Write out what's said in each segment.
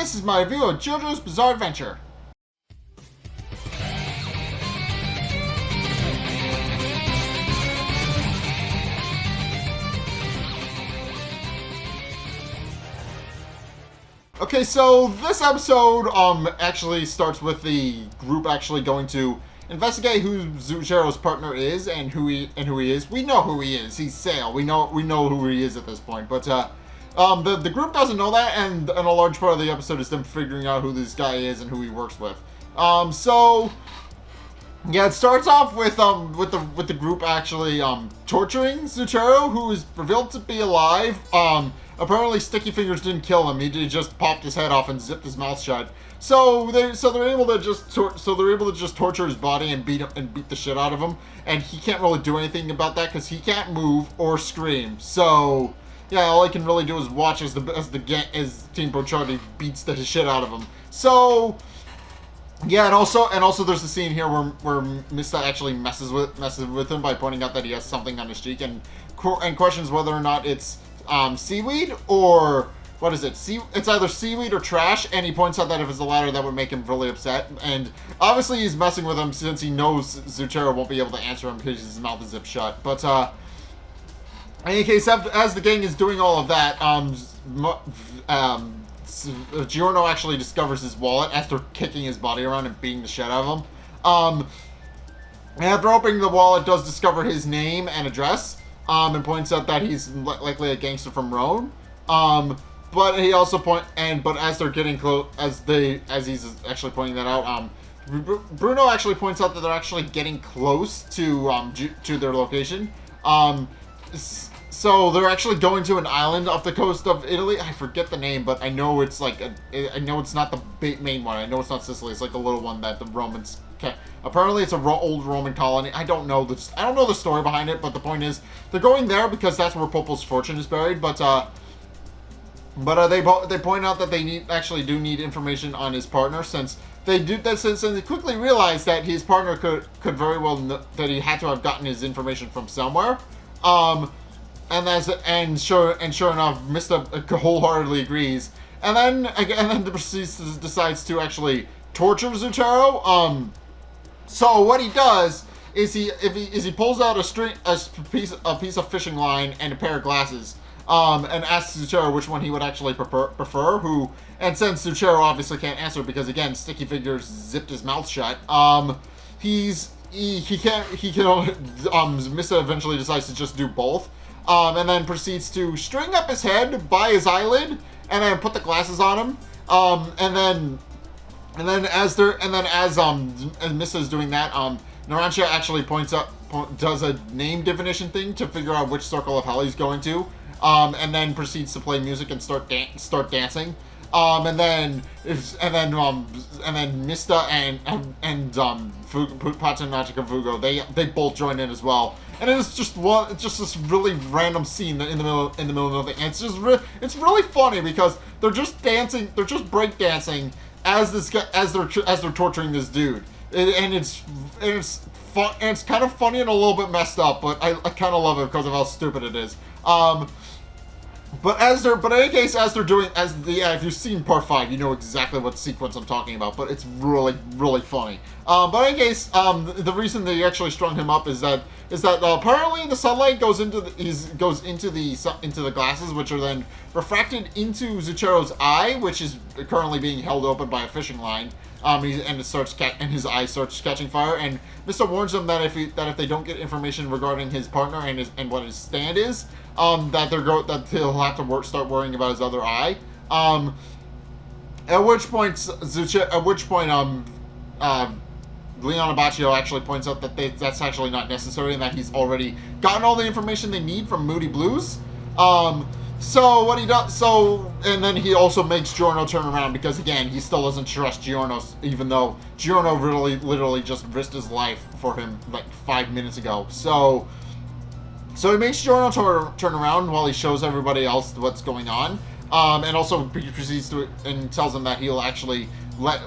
this is my review of JoJo's Bizarre Adventure. Okay, so this episode actually starts with the group actually going to investigate who Zuchero's partner is and who he is. We know who he is. He's Sale. We know who he is at this point. But the group doesn't know that, and a large part of the episode is them figuring out who this guy is and who he works with. So yeah, it starts off with the group actually torturing Zuchero, who is revealed to be alive. Apparently, Sticky Fingers didn't kill him. He just popped his head off and zipped his mouth shut. So they're able to just torture his body and beat the shit out of him. And he can't really do anything about that because he can't move or scream. So yeah, all he can really do is watch as Team Prochardi beats the shit out of him. So yeah, and also there's a scene here where Mista actually messes with him by pointing out that he has something on his cheek and questions whether or not it's seaweed or what is it? It's either seaweed or trash, and he points out that if it's the latter, that would make him really upset. And obviously, he's messing with him since he knows Zuchero won't be able to answer him because his mouth is zipped shut. But in any case, as the gang is doing all of that, Giorno actually discovers his wallet after kicking his body around and beating the shit out of him. After opening the wallet, does discover his name and address. And points out that he's likely a gangster from Rome. But he also but as they're getting close, as he's actually pointing that out, Bruno actually points out that they're actually getting close to their location. So they're actually going to an island off the coast of Italy. I forget the name, but I know it's like I know it's not the main one. I know it's not Sicily. It's like a little one that the Romans. Apparently, it's an old Roman colony. I don't know the story behind it, but the point is they're going there because that's where Popo's fortune is buried. But they point out that they actually do need information on his partner since they quickly realize that his partner could very well that he had to have gotten his information from somewhere. Sure enough, Mista wholeheartedly agrees, and then decides to actually torture Zuchero. So what he does is he pulls out a piece of fishing line and a pair of glasses, and asks Zuchero which one he would actually prefer. And since Zuchero obviously can't answer because again Sticky Fingers zipped his mouth shut, Mista eventually decides to just do both, and then proceeds to string up his head by his eyelid and then put the glasses on him, as Mista is doing that, Narancia actually does a name divination thing to figure out which circle of hell he's going to, and then proceeds to play music and start dancing. And then Mista and Patanachika Fugo, they both join in as well. And it's just this really random scene in the middle of nothing. And it's really funny because they're just dancing, they're just break dancing as they're torturing this dude. It's fun, and it's kind of funny and a little bit messed up, but I kind of love it because of how stupid it is. But in any case, if you've seen part 5, you know exactly what sequence I'm talking about. But it's really, really funny. But in any case, the reason they actually strung him up is that apparently the sunlight goes into the glasses, which are then refracted into Zuchero's eye, which is currently being held open by a fishing line. And his eye starts catching fire. And Mista warns them that if they don't get information regarding his partner and what his stand is, that he'll have to start worrying about his other eye. At which point Leon Abacchio actually points out that that's actually not necessary and that he's already gotten all the information they need from Moody Blues. So what he does, and then he also makes Giorno turn around because again, he still doesn't trust Giorno, even though Giorno really, literally just risked his life for him like 5 minutes ago. So he makes Giorno turn around while he shows everybody else what's going on, and also he proceeds to and tells them that he'll actually let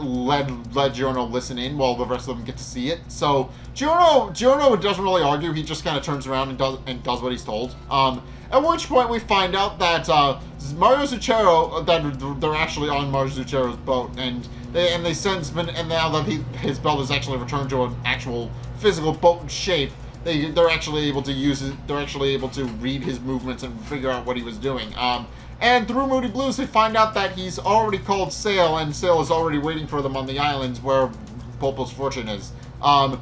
Giorno listen in while the rest of them get to see it. So Giorno doesn't really argue. He just kind of turns around and does what he's told. At which point we find out that Mario Zucchero, that they're actually on Mario Zucchero's boat, and they sense, and now that his belt is actually returned to an actual physical boat shape, they're actually able to use it. They're actually able to read his movements and figure out what he was doing. And through Moody Blues, they find out that he's already called Sail, and Sail is already waiting for them on the islands where Popo's fortune is. And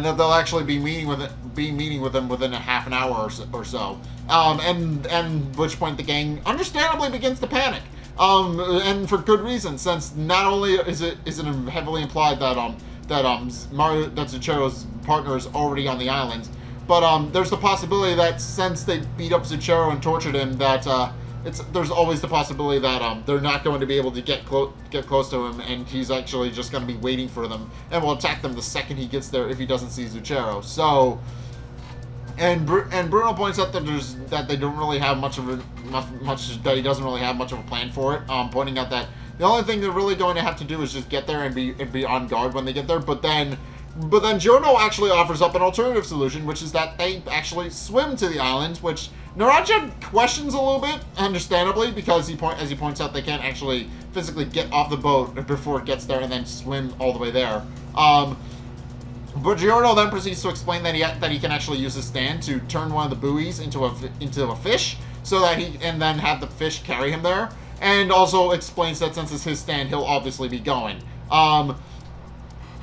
that they'll actually be meeting with him within a half an hour or so. And at which point the gang understandably begins to panic. And for good reason, since not only is it heavily implied that Zucchero's partner is already on the island, but there's the possibility that since they beat up Zucchero and tortured him, that there's always the possibility that they're not going to be able to get close to him, and he's actually just going to be waiting for them and will attack them the second he gets there if he doesn't see Zucchero. So, and Bruno points out that they don't really have that he doesn't really have much of a plan for it. Pointing out that the only thing they're really going to have to do is just get there and be on guard when they get there. But then Giorno actually offers up an alternative solution, which is that they actually swim to the island, which Naraja questions a little bit, understandably, because as he points out, they can't actually physically get off the boat before it gets there and then swim all the way there. But Giorno then proceeds to explain that he can actually use his stand to turn one of the buoys into a fish, so that and then have the fish carry him there, and also explains that since it's his stand, he'll obviously be going.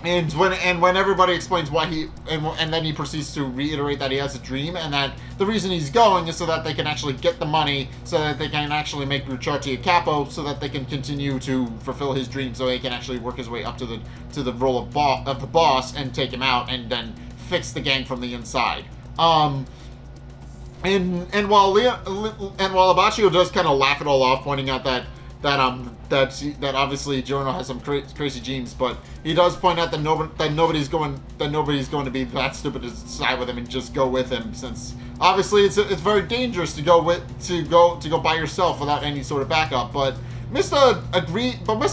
And when everybody explains why and then he proceeds to reiterate that he has a dream, and that the reason he's going is so that they can actually get the money, so that they can actually make Rucciarti a capo, so that they can continue to fulfill his dream, so he can actually work his way up to the role of the boss and take him out, and then fix the gang from the inside. And while Abaccio does kind of laugh it all off, pointing out that obviously Giorno has some crazy genes, but he does point out that nobody's going to be that stupid to side with him and just go with him, since obviously it's very dangerous to go by yourself without any sort of backup. But Mista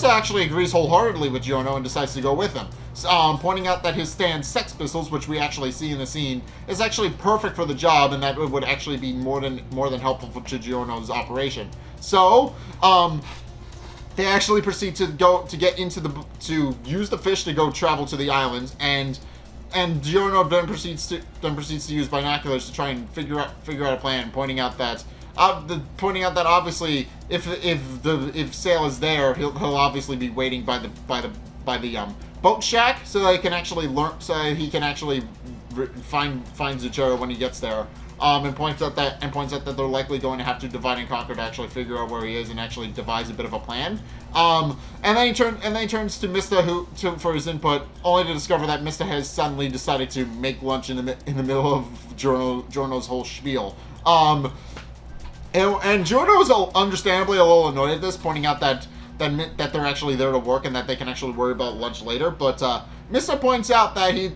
actually agrees wholeheartedly with Giorno and decides to go with him, pointing out that his stand, Sex Pistols, which we actually see in the scene, is actually perfect for the job, and that it would actually be more than helpful to Giorno's operation. So, they actually proceed to use the fish to go travel to the islands, and Giorno then proceeds to use binoculars to try and figure out a plan, pointing out that obviously if Sail is there, he'll obviously be waiting by the boat shack, so that he can actually find Zucchero when he gets there. And points out that they're likely going to have to divide and conquer to actually figure out where he is and actually devise a bit of a plan. And then he turns to Mista for his input, only to discover that Mista has suddenly decided to make lunch in the middle of Giorno's whole spiel. And Giorno is understandably a little annoyed at this, pointing out that they're actually there to work and that they can actually worry about lunch later. But Mista points out that he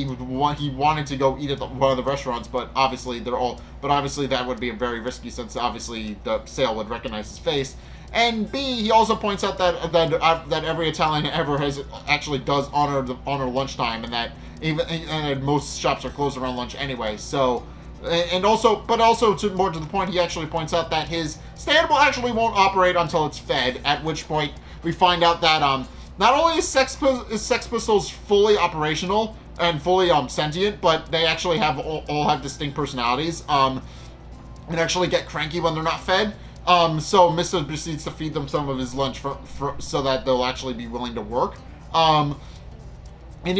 wanted to go eat at one of the restaurants, but obviously that would be very risky, since obviously the Sail would recognize his face. And B, he also points out that every Italian ever does honor lunchtime, and that most shops are closed around lunch anyway. So. But also to more to the point, he actually points out that his stand won't operate until it's fed. At which point we find out that not only is Sex Pistols fully operational and fully sentient, but they actually all have distinct personalities. And actually get cranky when they're not fed. So Mista proceeds to feed them some of his lunch so that they'll actually be willing to work. And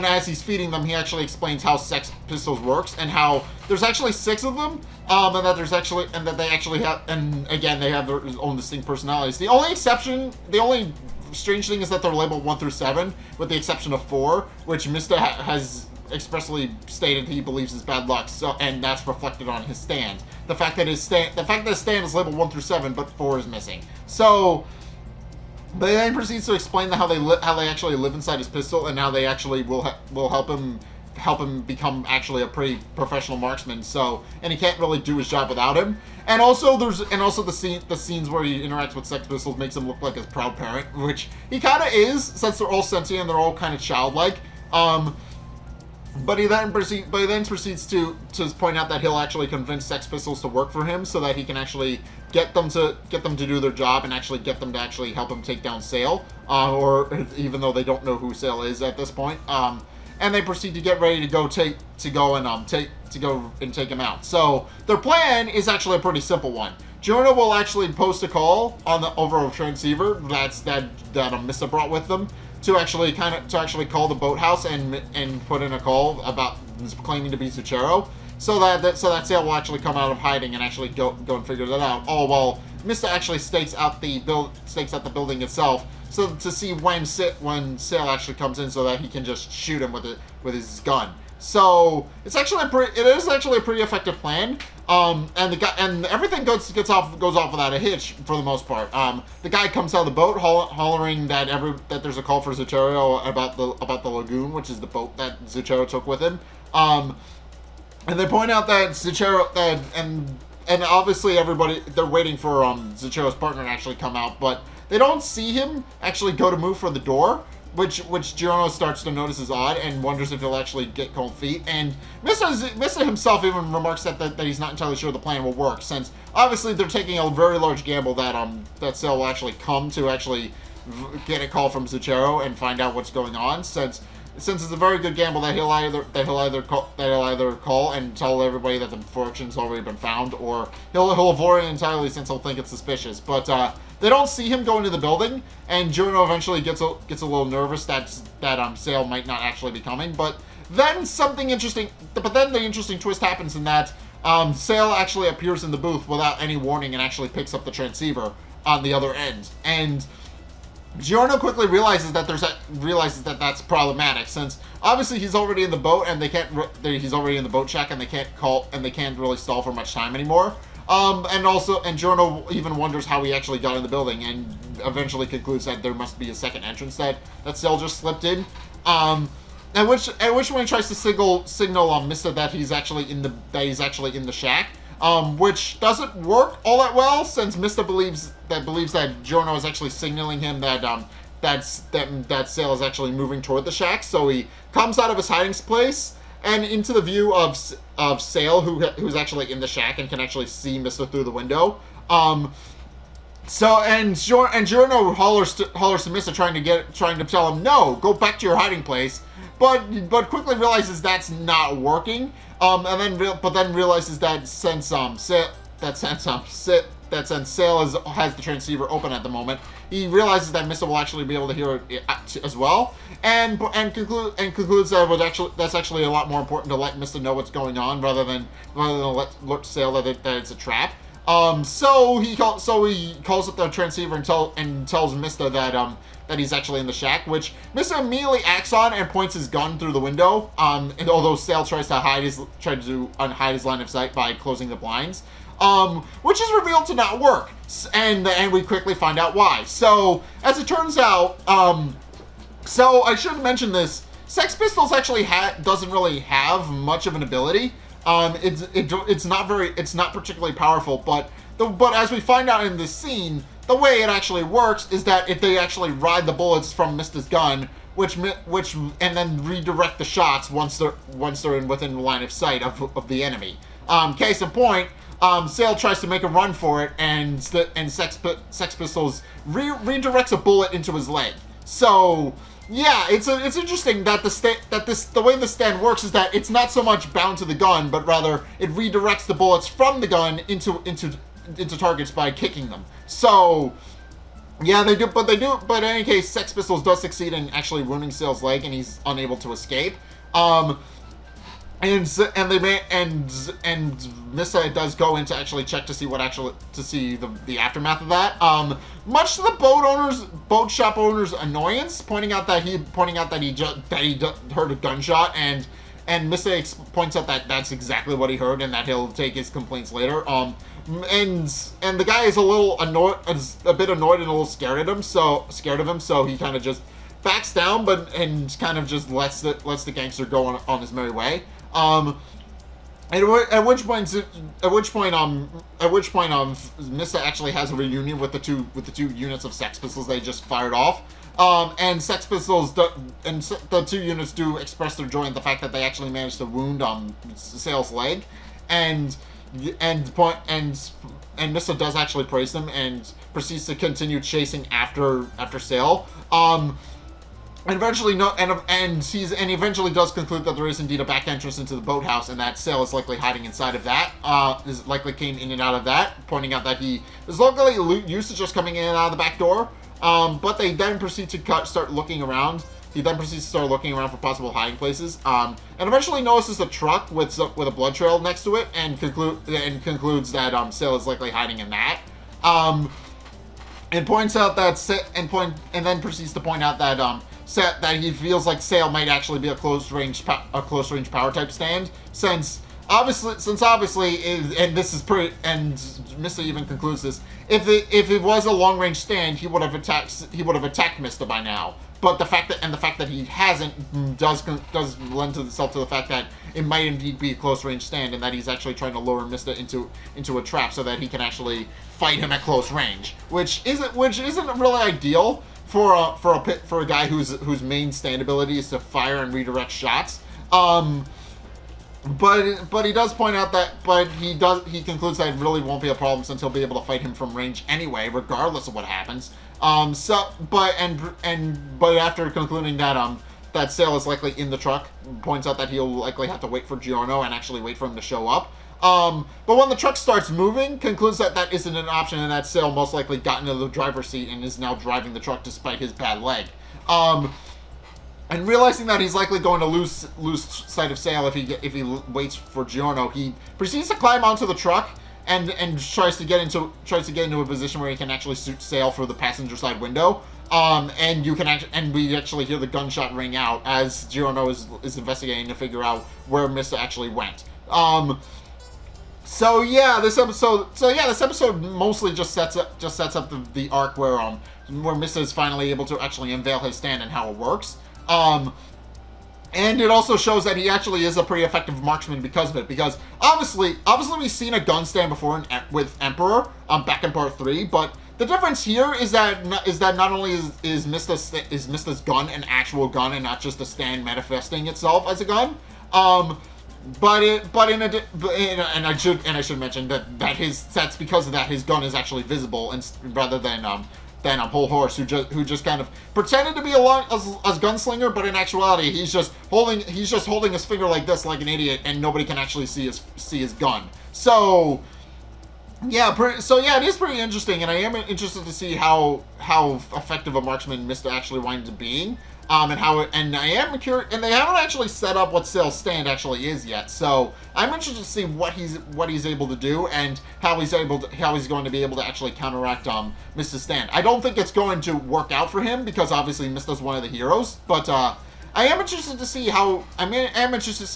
as he's feeding them, he actually explains how Sex Pistols works, and how there's actually 6 of them, and that they actually have, and again, they have their own distinct personalities. The only strange thing is that they're labeled 1 through 7, with the exception of 4, which Mista has expressly stated he believes is bad luck. So, and that's reflected on his stand. The fact that his stand is labeled 1 through 7, but 4 is missing. So. But he then proceeds to explain how they actually live inside his pistol, and how they actually will help him become actually a pretty professional marksman. So, and he can't really do his job without him. And also the scenes where he interacts with Sex Pistols makes him look like a proud parent, which he kind of is, since they're all sentient and they're all kind of childlike. But he then proceeds to point out that he'll actually convince Sex Pistols to work for him, so that he can actually get them to do their job and actually get them to actually help him take down Sale, or even though they don't know who Sale is at this point. And they proceed to get ready to go and take him out. So their plan is actually a pretty simple one. Giorno will actually post a call on the over a transceiver that Mista brought with them, to actually call the boathouse and put in a call about claiming to be Zucchero, so that Sale will actually come out of hiding and actually go and figure that out. All while Mista actually stakes out the building itself, so to see when Sale actually comes in, so that he can just shoot him with his gun. So it is actually a pretty effective plan. And everything goes off without a hitch for the most part. The guy comes out of the boat hollering that there's a call for Zucchero about the lagoon, which is the boat that Zucchero took with him. And they point out that Zucchero and obviously they're waiting for Zucchero's partner to actually come out, but they don't see him actually go to move for the door, which Giorno starts to notice is odd and wonders if he'll actually get cold feet. And Mista himself even remarks that he's not entirely sure the plan will work, since obviously they're taking a very large gamble that Sale will actually come to actually get a call from Zucchero and find out what's going on, since it's a very good gamble that he'll either call and tell everybody that the fortune's already been found, or he'll avoid it entirely, since he'll think it's suspicious. But they don't see him go into the building, and Giorno eventually gets a little nervous that Sale might not actually be coming. But then the interesting twist happens in that Sale actually appears in the booth without any warning and actually picks up the transceiver on the other end. And Giorno quickly realizes that that's problematic, since obviously he's already in the boat and he's already in the boat shack, and they can't really stall for much time anymore. And Giorno even wonders how he actually got in the building, and eventually concludes that there must be a second entrance that Sale just slipped in. At which point he tries to signal Mista that he's actually in the shack. Which doesn't work all that well, since Mista believes that Giorno is actually signaling him that Sale is actually moving toward the shack. So he comes out of his hiding place and into the view of Sale, who's actually in the shack and can actually see Mista through the window. Giorno hollers to Mista, trying to tell him, no, go back to your hiding place, but quickly realizes that's not working. But then realizes that since Sale has the transceiver open at the moment, he realizes that Mista will actually be able to hear it as well, and concludes that that's actually a lot more important to let Mista know what's going on rather than let Sale that it's a trap. So he calls up the transceiver and tells Mista that he's actually in the shack, which Mista immediately acts on and points his gun through the window. And although Sale tries to unhide his line of sight by closing the blinds, which is revealed to not work, and we quickly find out why. So as it turns out, so I should mention this: Sex Pistols actually doesn't really have much of an ability. It's not particularly powerful, but as we find out in this scene, the way it actually works is that if they actually ride the bullets from Mista's gun, and then redirect the shots once they're within the line of sight of the enemy. Case in point, Sale tries to make a run for it, and Sex Pistols redirects a bullet into his leg. So yeah, it's interesting that the way the stand works is that it's not so much bound to the gun, but rather it redirects the bullets from the gun into targets by kicking them. So yeah, they do. But in any case, Sex Pistols does succeed in actually wounding Sale's leg, and he's unable to escape. And Mista does go in to actually check to see the aftermath of that. Much to the boat shop owner's annoyance, pointing out that he heard a gunshot, and Mista points out that that's exactly what he heard, and that he'll take his complaints later. And the guy is a bit annoyed and a little scared of him, so he kind of just backs down, and kind of just lets the gangster go on his merry way. At which point, Mista actually has a reunion with the two units of Sex Pistols they just fired off. And Sex Pistols, the two units do express their joy in the fact that they actually managed to wound Sale's leg, and Mista does actually praise them and proceeds to continue chasing after Sale. And eventually, he eventually does conclude that there is indeed a back entrance into the boathouse, and that Sale is likely hiding inside of that. Is likely came in and out of that, pointing out that he is locally used to just coming in and out of the back door. But they then proceed to start looking around. He then proceeds to start looking around for possible hiding places, and eventually notices a truck with a blood trail next to it, and concludes that Sale is likely hiding in that. And points out that then proceeds to point out that that he feels like Sale might actually be a close range power type stand, since obviously and this is pretty, and Mista even concludes this, if it was a long range stand, he would have attacked Mista by now. But the fact that he hasn't does lend itself to the fact that it might indeed be a close range stand, and that he's actually trying to lure Mista into a trap so that he can actually fight him at close range, which isn't really ideal for a guy whose main stand ability is to fire and redirect shots. But he does point out that, he concludes that it really won't be a problem, since he'll be able to fight him from range anyway, regardless of what happens. But after concluding that Sale is likely in the truck, points out that he'll likely have to wait for Giorno and actually wait for him to show up. But when the truck starts moving, concludes that that isn't an option, and that Sale most likely got into the driver's seat and is now driving the truck despite his bad leg. And realizing that he's likely going to lose sight of Sale if he waits for Giorno, he proceeds to climb onto the truck and tries to get into a position where he can actually shoot Sale through the passenger side window. And we actually hear the gunshot ring out as Giorno is investigating to figure out where Mista actually went. So this episode mostly just sets up the arc where Mista is finally able to actually unveil his stand and how it works. And it also shows that he actually is a pretty effective marksman because of it. Because obviously we've seen a gun stand before with Emperor back in part 3, but the difference here is that not only is Mista's gun an actual gun and not just a stand manifesting itself as a gun, and I should mention that's because of that his gun is actually visible, and rather than Whole Horse, who just kind of pretended to be a gunslinger, but in actuality he's just holding his finger like this, like an idiot, and nobody can actually see his gun. So it is pretty interesting, and I am interested to see how effective a marksman Mista actually winds up being. And I am curious, and they haven't actually set up what Sale's stand actually is yet. So I'm interested to see what he's able to do and how he's going to be able to actually counteract Mista's stand. I don't think it's going to work out for him because obviously Mista's one of the heroes, but I am interested to see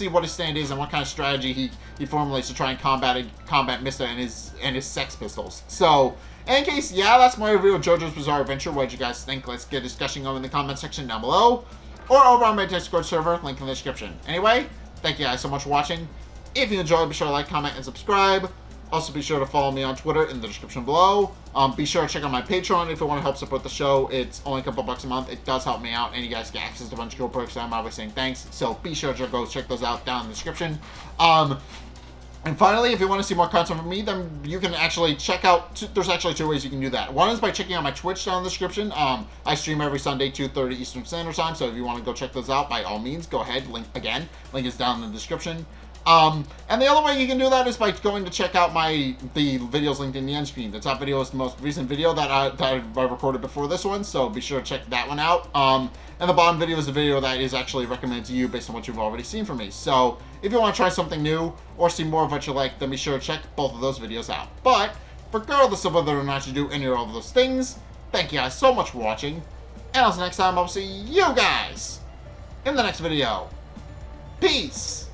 what his stand is and what kind of strategy he formulates to try and combat Mista and his Sex Pistols. So, in any case, that's my review of JoJo's Bizarre Adventure. What did you guys think? Let's get a discussion going in the comment section down below, or over on my Discord server, link in the description. Anyway, thank you guys so much for watching. If you enjoyed, be sure to like, comment, and subscribe. Also, be sure to follow me on Twitter in the description below. Be sure to check out my Patreon if you want to help support the show. It's only a couple bucks a month. It does help me out, and you guys get access to a bunch of cool perks, so I'm always saying thanks. So be sure to go check those out down in the description. And finally, if you want to see more content from me, then you can actually check out, there's actually 2 ways you can do that. One is by checking out my Twitch down in the description. I stream every Sunday, 2:30 Eastern Standard Time, so if you want to go check those out, by all means, go ahead. Link is down in the description. And the other way you can do that is by going to check out the videos linked in the end screen. The top video is the most recent video that I recorded before this one, so be sure to check that one out. And the bottom video is a video that is actually recommended to you based on what you've already seen from me. So if you want to try something new or see more of what you like, then be sure to check both of those videos out. But regardless of whether or not you do any or all of those things, thank you guys so much for watching. And until next time, I'll see you guys in the next video. Peace!